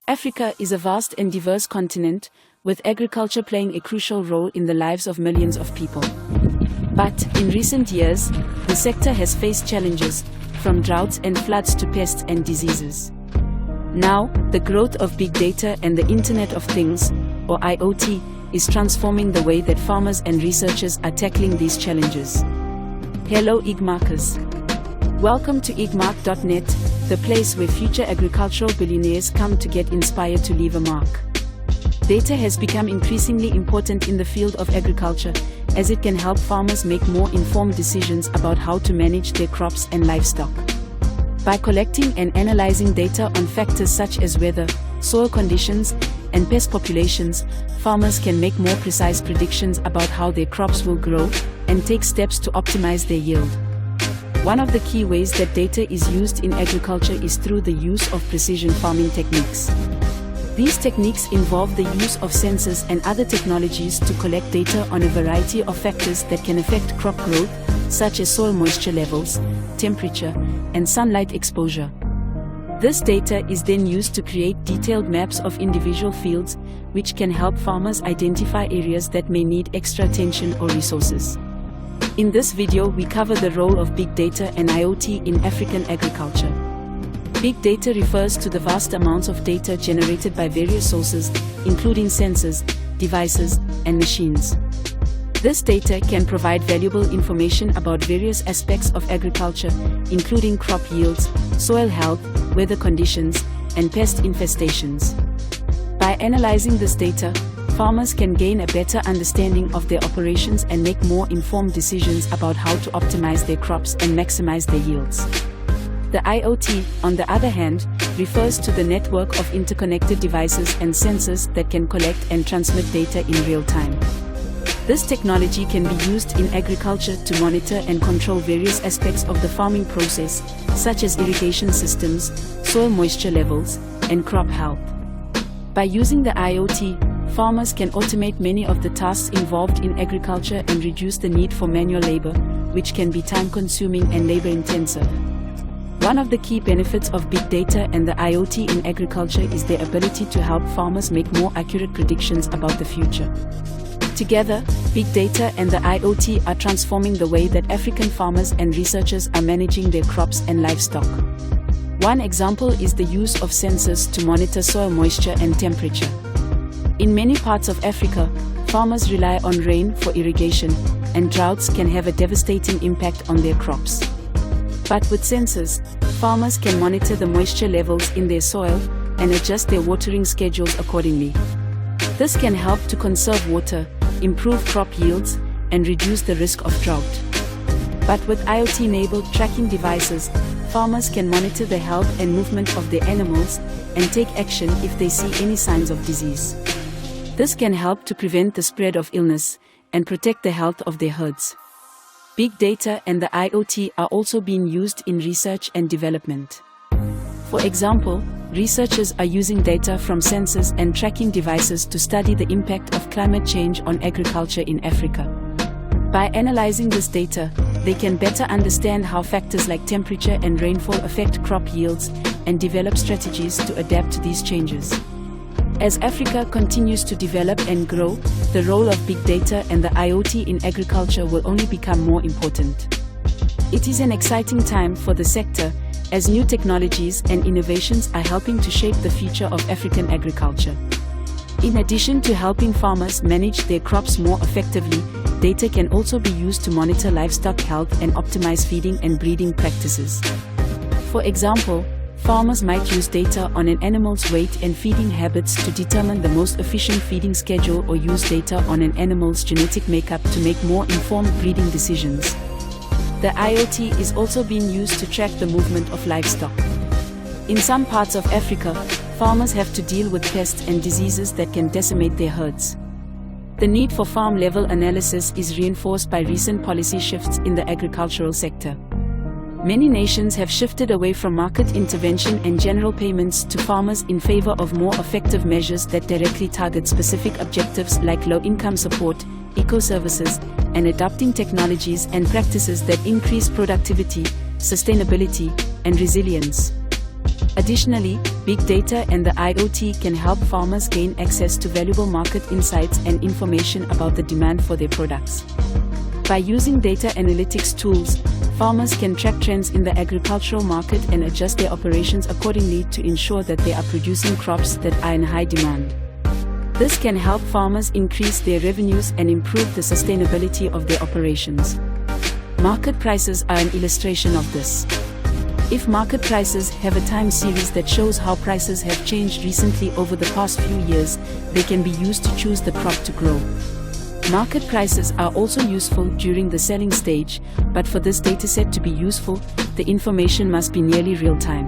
Africa is a vast and diverse continent, with agriculture playing a crucial role in the lives of millions of people. But, in recent years, the sector has faced challenges, from droughts and floods to pests and diseases. Now, the growth of big data and the Internet of Things, or IoT, is transforming the way that farmers and researchers are tackling these challenges. Hello Igmarkers. Welcome to igmark.net, the place where future agricultural billionaires come to get inspired to leave a mark. Data has become increasingly important in the field of agriculture, as it can help farmers make more informed decisions about how to manage their crops and livestock. By collecting and analyzing data on factors such as weather, soil conditions, and pest populations, farmers can make more precise predictions about how their crops will grow and take steps to optimize their yield. One of the key ways that data is used in agriculture is through the use of precision farming techniques. These techniques involve the use of sensors and other technologies to collect data on a variety of factors that can affect crop growth, such as soil moisture levels, temperature, and sunlight exposure. This data is then used to create detailed maps of individual fields, which can help farmers identify areas that may need extra attention or resources. In this video, we cover the role of big data and IoT in African agriculture. Big data refers to the vast amounts of data generated by various sources, including sensors, devices, and machines. This data can provide valuable information about various aspects of agriculture, including crop yields, soil health, weather conditions, and pest infestations. By analyzing this data, farmers can gain a better understanding of their operations and make more informed decisions about how to optimize their crops and maximize their yields. The IoT, on the other hand, refers to the network of interconnected devices and sensors that can collect and transmit data in real time. This technology can be used in agriculture to monitor and control various aspects of the farming process, such as irrigation systems, soil moisture levels, and crop health. By using the IoT, farmers can automate many of the tasks involved in agriculture and reduce the need for manual labor, which can be time-consuming and labor-intensive. One of the key benefits of big data and the IoT in agriculture is their ability to help farmers make more accurate predictions about the future. Together, big data and the IoT are transforming the way that African farmers and researchers are managing their crops and livestock. One example is the use of sensors to monitor soil moisture and temperature. In many parts of Africa, farmers rely on rain for irrigation, and droughts can have a devastating impact on their crops. But with sensors, farmers can monitor the moisture levels in their soil and adjust their watering schedules accordingly. This can help to conserve water, improve crop yields, and reduce the risk of drought. But with IoT-enabled tracking devices, farmers can monitor the health and movement of their animals and take action if they see any signs of disease. This can help to prevent the spread of illness and protect the health of their herds. Big data and the IoT are also being used in research and development. For example, researchers are using data from sensors and tracking devices to study the impact of climate change on agriculture in Africa. By analyzing this data, they can better understand how factors like temperature and rainfall affect crop yields and develop strategies to adapt to these changes. As Africa continues to develop and grow, the role of big data and the IoT in agriculture will only become more important. It is an exciting time for the sector, as new technologies and innovations are helping to shape the future of African agriculture. In addition to helping farmers manage their crops more effectively, data can also be used to monitor livestock health and optimize feeding and breeding practices. For example, farmers might use data on an animal's weight and feeding habits to determine the most efficient feeding schedule, or use data on an animal's genetic makeup to make more informed breeding decisions. The IoT is also being used to track the movement of livestock. In some parts of Africa, farmers have to deal with pests and diseases that can decimate their herds. The need for farm-level analysis is reinforced by recent policy shifts in the agricultural sector. Many nations have shifted away from market intervention and general payments to farmers in favor of more effective measures that directly target specific objectives like low-income support, eco-services, and adopting technologies and practices that increase productivity, sustainability, and resilience. Additionally, big data and the IoT can help farmers gain access to valuable market insights and information about the demand for their products. By using data analytics tools, farmers can track trends in the agricultural market and adjust their operations accordingly to ensure that they are producing crops that are in high demand. This can help farmers increase their revenues and improve the sustainability of their operations. Market prices are an illustration of this. If market prices have a time series that shows how prices have changed recently over the past few years, they can be used to choose the crop to grow. Market prices are also useful during the selling stage, but for this dataset to be useful, the information must be nearly real-time.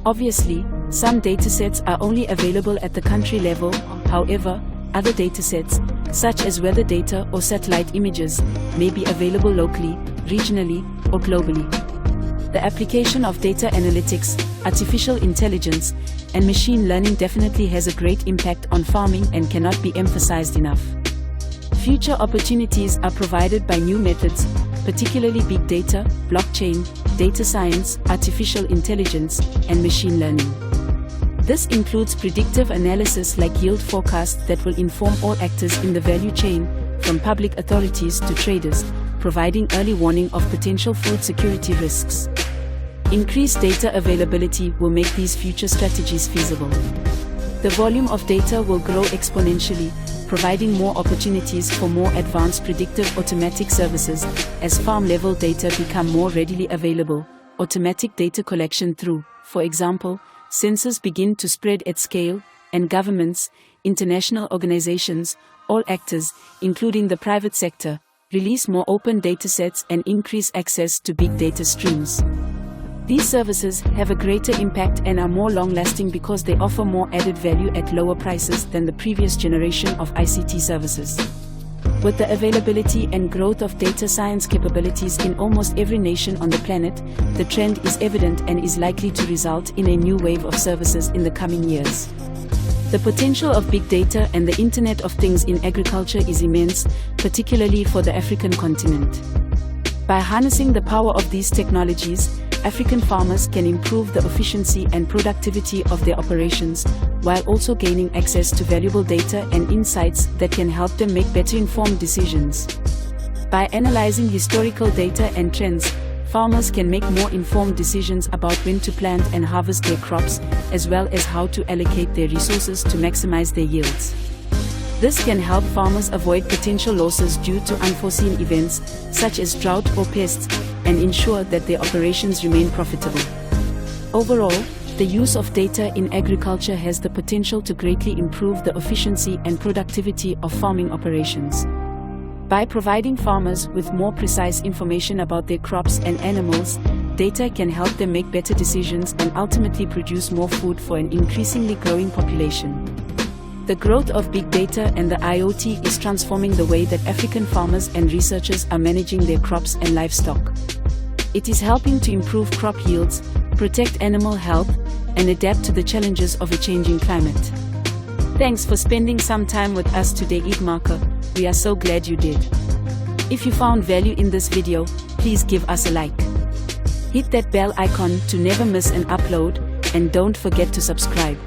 Obviously, some datasets are only available at the country level. However, other datasets, such as weather data or satellite images, may be available locally, regionally, or globally. The application of data analytics, artificial intelligence, and machine learning definitely has a great impact on farming and cannot be emphasized enough. Future opportunities are provided by new methods, particularly big data, blockchain, data science, artificial intelligence, and machine learning. This includes predictive analysis like yield forecasts that will inform all actors in the value chain, from public authorities to traders, providing early warning of potential food security risks. Increased data availability will make these future strategies feasible. The volume of data will grow exponentially, providing more opportunities for more advanced predictive automatic services. As farm-level data become more readily available, automatic data collection through, for example, sensors begin to spread at scale, and governments, international organizations, all actors, including the private sector, release more open datasets and increase access to big data streams. These services have a greater impact and are more long-lasting because they offer more added value at lower prices than the previous generation of ICT services. With the availability and growth of data science capabilities in almost every nation on the planet, the trend is evident and is likely to result in a new wave of services in the coming years. The potential of big data and the Internet of Things in agriculture is immense, particularly for the African continent. By harnessing the power of these technologies, African farmers can improve the efficiency and productivity of their operations, while also gaining access to valuable data and insights that can help them make better informed decisions. By analyzing historical data and trends, farmers can make more informed decisions about when to plant and harvest their crops, as well as how to allocate their resources to maximize their yields. This can help farmers avoid potential losses due to unforeseen events, such as drought or pests, and ensure that their operations remain profitable. Overall, the use of data in agriculture has the potential to greatly improve the efficiency and productivity of farming operations. By providing farmers with more precise information about their crops and animals, data can help them make better decisions and ultimately produce more food for an increasingly growing population. The growth of big data and the IoT is transforming the way that African farmers and researchers are managing their crops and livestock. It is helping to improve crop yields, protect animal health, and adapt to the challenges of a changing climate. Thanks for spending some time with us today, Igmarker. We are so glad you did. If you found value in this video, please give us a like. Hit that bell icon to never miss an upload, and don't forget to subscribe.